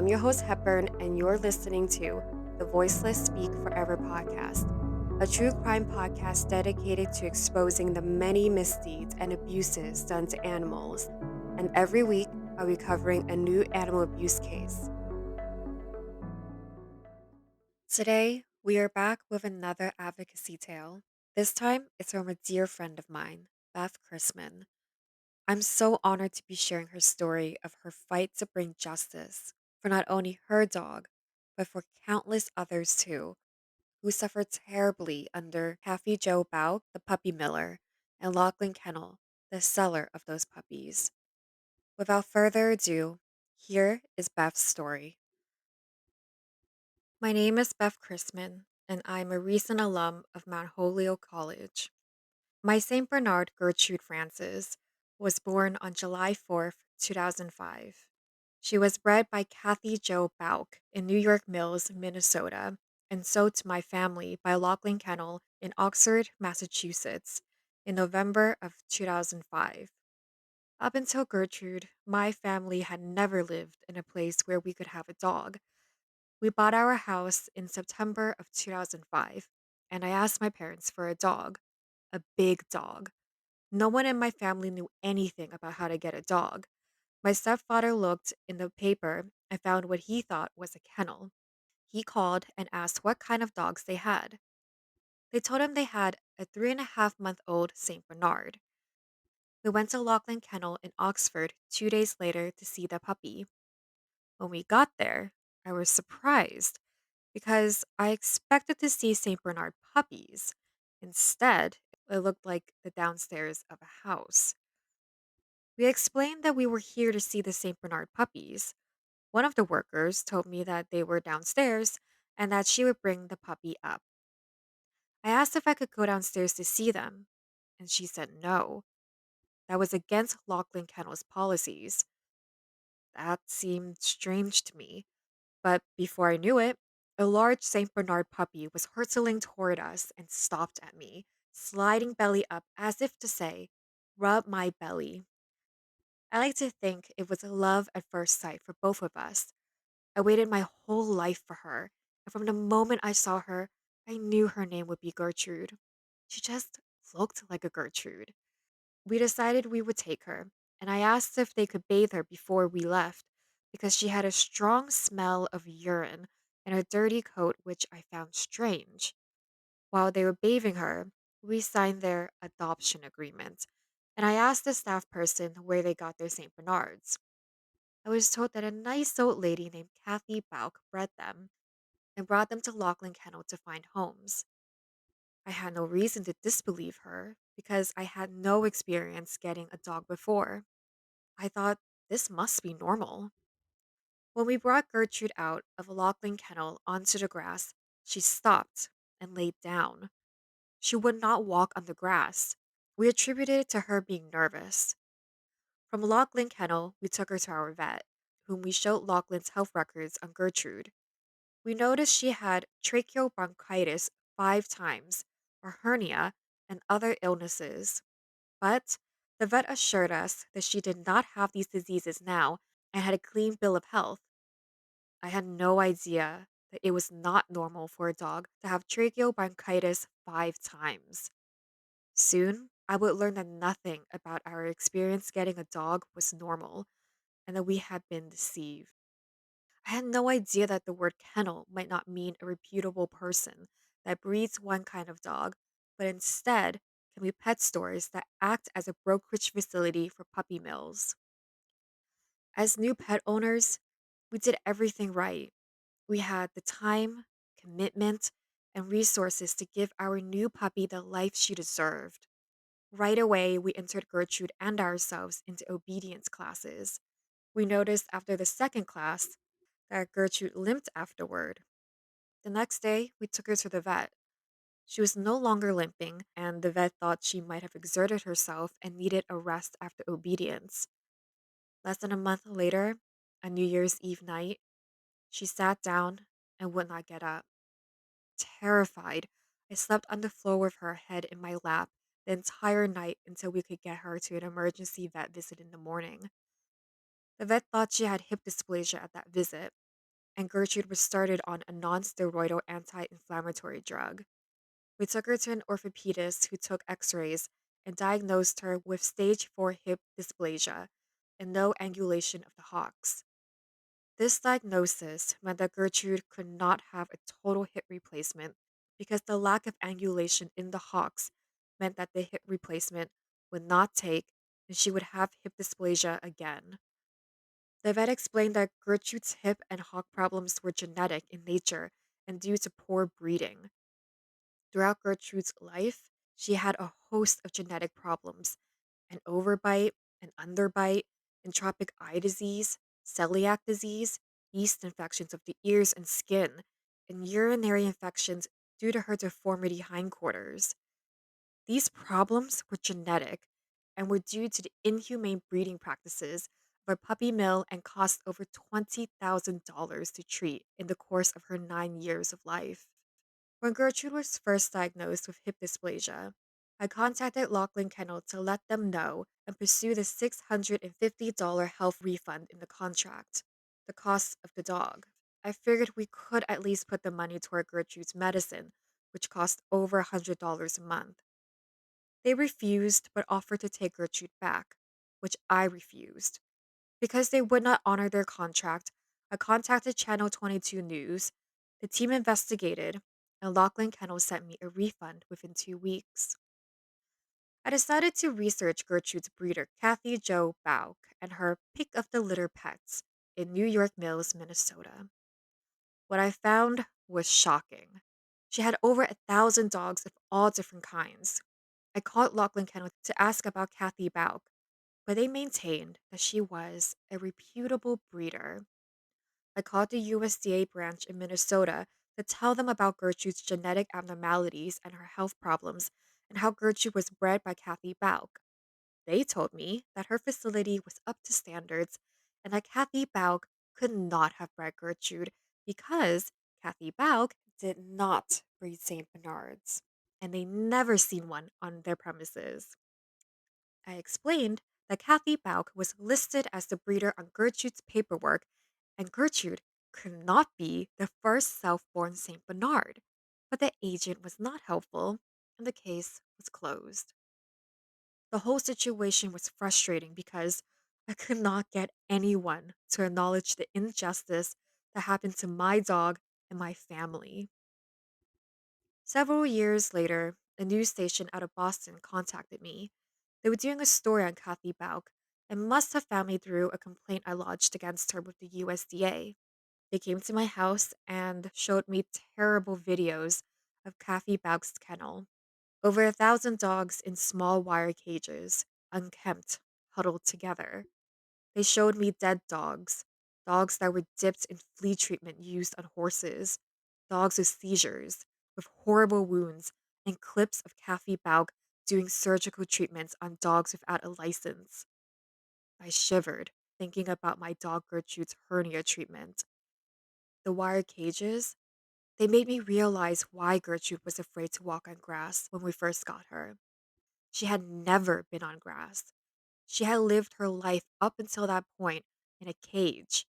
I'm your host, Hepburn, and you're listening to the Voiceless Speak Forever podcast, a true crime podcast dedicated to exposing the many misdeeds and abuses done to animals. And every week, I'll be covering a new animal abuse case. Today, we are back with another advocacy tale. This time, it's from a dear friend of mine, Beth Christman. I'm so honored to be sharing her story of her fight to bring justice for not only her dog, but for countless others too, who suffered terribly under Kathy Jo Bauck, the puppy miller, and Laughlin Kennel, the seller of those puppies. Without further ado, here is Beth's story. My name is Beth Christman, and I'm a recent alum of Mount Holyoke College. My St. Bernard Gertrude Francis was born on July 4th, 2005. She was bred by Kathy Jo Bauck in New York Mills, Minnesota, and sold to my family by Laughlin Kennel in Oxford, Massachusetts, in November of 2005. Up until Gertrude, my family had never lived in a place where we could have a dog. We bought our house in September of 2005, and I asked my parents for a dog, a big dog. No one in my family knew anything about how to get a dog. My stepfather looked in the paper and found what he thought was a kennel. He called and asked what kind of dogs they had. They told him they had a 3.5-month-old St. Bernard. We went to Laughlin Kennel in Oxford 2 days later to see the puppy. When we got there, I was surprised because I expected to see St. Bernard puppies. Instead, it looked like the downstairs of a house. We explained that we were here to see the St. Bernard puppies. One of the workers told me that they were downstairs and that she would bring the puppy up. I asked if I could go downstairs to see them, and she said no. That was against Laughlin Kennel's policies. That seemed strange to me, but before I knew it, a large St. Bernard puppy was hurtling toward us and stopped at me, sliding belly up as if to say, "Rub my belly." I like to think it was a love at first sight for both of us. I waited my whole life for her, and from the moment I saw her, I knew her name would be Gertrude. She just looked like a Gertrude. We decided we would take her, and I asked if they could bathe her before we left because she had a strong smell of urine and a dirty coat, which I found strange. While they were bathing her, we signed their adoption agreement, and I asked the staff person where they got their St. Bernards. I was told that a nice old lady named Kathy Bauck bred them and brought them to Laughlin Kennel to find homes. I had no reason to disbelieve her because I had no experience getting a dog before. I thought this must be normal. When we brought Gertrude out of Laughlin Kennel onto the grass, she stopped and laid down. She would not walk on the grass. We attributed it to her being nervous. From Laughlin Kennel, we took her to our vet, whom we showed Laughlin's health records on Gertrude. We noticed she had tracheobronchitis 5 times, a hernia, and other illnesses. But the vet assured us that she did not have these diseases now and had a clean bill of health. I had no idea that it was not normal for a dog to have tracheobronchitis 5 times. Soon, I would learn that nothing about our experience getting a dog was normal and that we had been deceived. I had no idea that the word kennel might not mean a reputable person that breeds one kind of dog, but instead can be pet stores that act as a brokerage facility for puppy mills. As new pet owners, we did everything right. We had the time, commitment, and resources to give our new puppy the life she deserved. Right away, we entered Gertrude and ourselves into obedience classes. We noticed after the second class that Gertrude limped afterward. The next day, we took her to the vet. She was no longer limping, and the vet thought she might have exerted herself and needed a rest after obedience. Less than a month later, on New Year's Eve night, she sat down and would not get up. Terrified, I slept on the floor with her head in my lap the entire night until we could get her to an emergency vet visit in the morning. The vet thought she had hip dysplasia at that visit. and Gertrude was started on a non steroidal anti inflammatory drug. We took her to an orthopedist who took x rays and diagnosed her with stage 4 hip dysplasia and no angulation of the hocks. This diagnosis meant that Gertrude could not have a total hip replacement because the lack of angulation in the hocks meant that the hip replacement would not take and she would have hip dysplasia again. The vet explained that Gertrude's hip and hock problems were genetic in nature and due to poor breeding. Throughout Gertrude's life, she had a host of genetic problems: an overbite, an underbite, entropic eye disease, celiac disease, yeast infections of the ears and skin, and urinary infections due to her deformity hindquarters. These problems were genetic and were due to the inhumane breeding practices of a puppy mill and cost over $20,000 to treat in the course of her 9 years of life. When Gertrude was first diagnosed with hip dysplasia, I contacted Laughlin Kennel to let them know and pursue the $650 health refund in the contract, the cost of the dog. I figured we could at least put the money toward Gertrude's medicine, which cost over $100 a month. They refused but offered to take Gertrude back, which I refused. Because they would not honor their contract, I contacted Channel 22 News. The team investigated, and Laughlin Kennel sent me a refund within 2 weeks. I decided to research Gertrude's breeder, Kathy Jo Bauck, and her pick of the litter pets in New York Mills, Minnesota. What I found was shocking. She had over 1,000 dogs of all different kinds. I called Laughlin Kennel to ask about Kathy Bauck, but they maintained that she was a reputable breeder. I called the USDA branch in Minnesota to tell them about Gertrude's genetic abnormalities and her health problems and how Gertrude was bred by Kathy Bauck. They told me that her facility was up to standards and that Kathy Bauck could not have bred Gertrude because Kathy Bauck did not breed St. Bernards and they never seen one on their premises. I explained that Kathy Bauck was listed as the breeder on Gertrude's paperwork, and Gertrude could not be the first self born St. Bernard. But the agent was not helpful, and the case was closed. The whole situation was frustrating because I could not get anyone to acknowledge the injustice that happened to my dog and my family. Several years later, a news station out of Boston contacted me. They were doing a story on Kathy Bauck and must have found me through a complaint I lodged against her with the USDA. They came to my house and showed me terrible videos of Kathy Bauck's kennel. Over 1,000 dogs in small wire cages, unkempt, huddled together. They showed me dead dogs, dogs that were dipped in flea treatment used on horses, dogs with seizures, with horrible wounds, and clips of Kathy Bauck doing surgical treatments on dogs without a license. I shivered, thinking about my dog Gertrude's hernia treatment. The wire cages, they made me realize why Gertrude was afraid to walk on grass when we first got her. She had never been on grass. She had lived her life up until that point in a cage.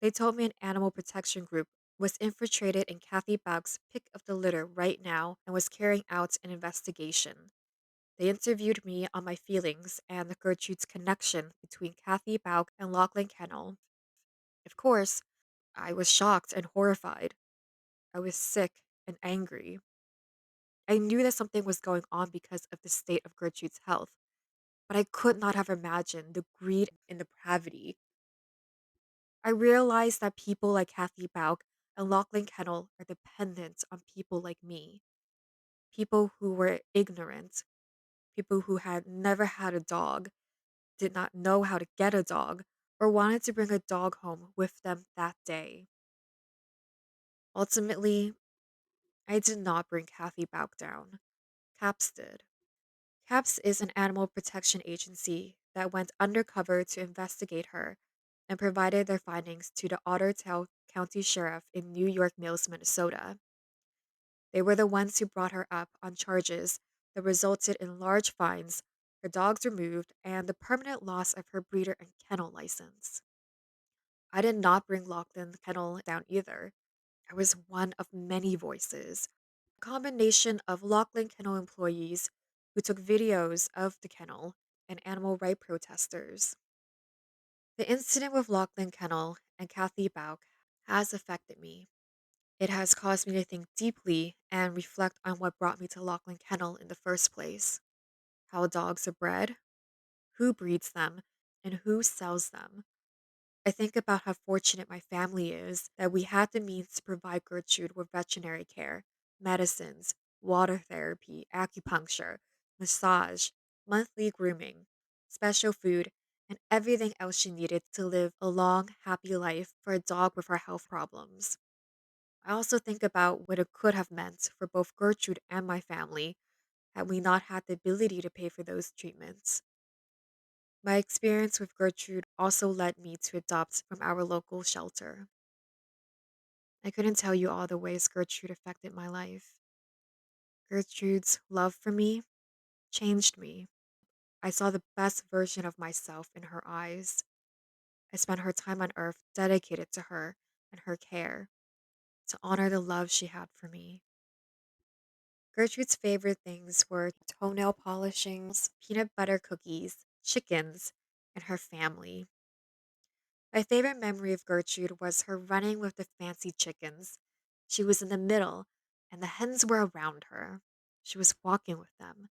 They told me an animal protection group was infiltrated in Kathy Bauck's pick of the litter right now and was carrying out an investigation. They interviewed me on my feelings and the Gertrude's connection between Kathy Bauck and Laughlin Kennel. Of course, I was shocked and horrified. I was sick and angry. I knew that something was going on because of the state of Gertrude's health, but I could not have imagined the greed and depravity. I realized that people like Kathy Bauck and Laughlin Kennel are dependent on people like me, people who were ignorant, people who had never had a dog, did not know how to get a dog, or wanted to bring a dog home with them that day. Ultimately, I did not bring Kathy Bauck down. CAPS did. CAPS is an animal protection agency that went undercover to investigate her and provided their findings to the Ottertail County Sheriff in New York Mills, Minnesota. They were the ones who brought her up on charges that resulted in large fines, her dogs removed, and the permanent loss of her breeder and kennel license. I did not bring Laughlin Kennel down either. I was one of many voices, a combination of Laughlin Kennel employees who took videos of the kennel and animal rights protesters. The incident with Laughlin Kennel and Kathy Bauck has affected me. It has caused me to think deeply and reflect on what brought me to Laughlin Kennel in the first place, how dogs are bred, who breeds them, and who sells them. I think about how fortunate my family is that we had the means to provide Gertrude with veterinary care, medicines, water therapy, acupuncture, massage, monthly grooming, special food, and everything else she needed to live a long, happy life for a dog with her health problems. I also think about what it could have meant for both Gertrude and my family had we not had the ability to pay for those treatments. My experience with Gertrude also led me to adopt from our local shelter. I couldn't tell you all the ways Gertrude affected my life. Gertrude's love for me changed me. I saw the best version of myself in her eyes. I spent her time on earth dedicated to her and her care, to honor the love she had for me. Gertrude's favorite things were toenail polishings, peanut butter cookies, chickens, and her family. My favorite memory of Gertrude was her running with the fancy chickens. She was in the middle, and the hens were around her. She was walking with them.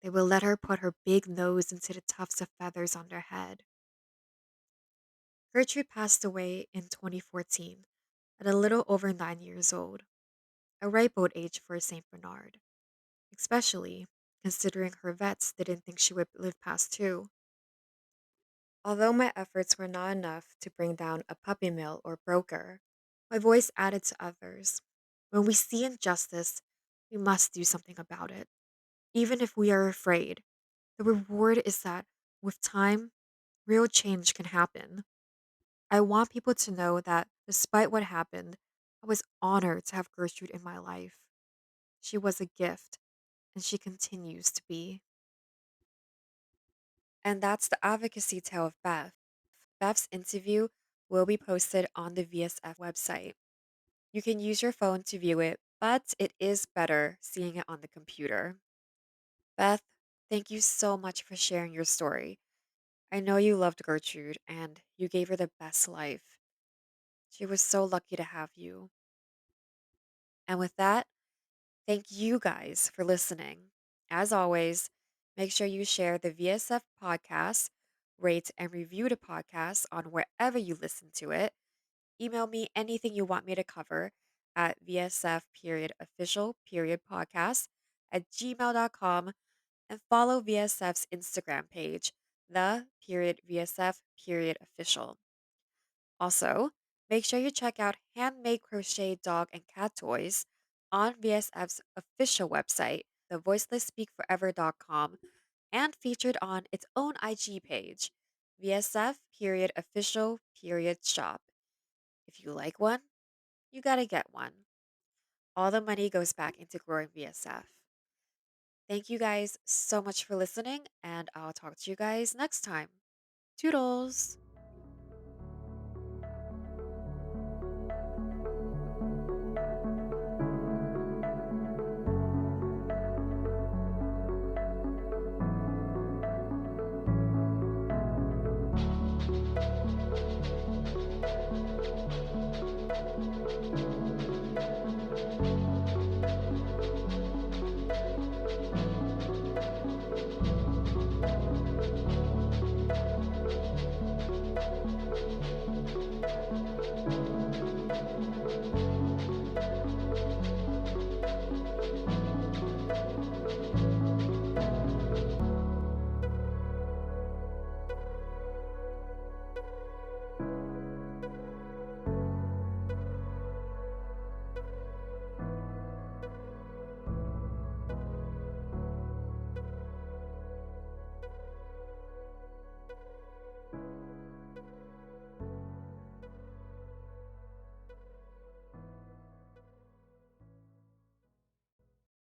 They would let her put her big nose into the tufts of feathers on their head. Gertrude passed away in 2014 at a little over 9 years old, a ripe old age for a St. Bernard, especially considering her vets didn't think she would live past 2. Although my efforts were not enough to bring down a puppy mill or broker, my voice added to others. When we see injustice, we must do something about it. Even if we are afraid, the reward is that with time, real change can happen. I want people to know that despite what happened, I was honored to have Gertrude in my life. She was a gift, and she continues to be. And that's the advocacy tale of Beth. Beth's interview will be posted on the VSF website. You can use your phone to view it, but it is better seeing it on the computer. Beth, thank you so much for sharing your story. I know you loved Gertrude and you gave her the best life. She was so lucky to have you. And with that, thank you guys for listening. As always, make sure you share the VSF podcast, rate and review the podcast on wherever you listen to it. Email me anything you want me to cover at VSF period official period podcast at gmail.com and follow VSF's Instagram page, the period VSF period official. Also, make sure you check out handmade crochet dog and cat toys on VSF's official website, thevoicelessspeakforever.com, and featured on its own IG page, VSF period official period shop. If you like one, you gotta get one. All the money goes back into growing VSF. Thank you guys so much for listening, and I'll talk to you guys next time. Toodles!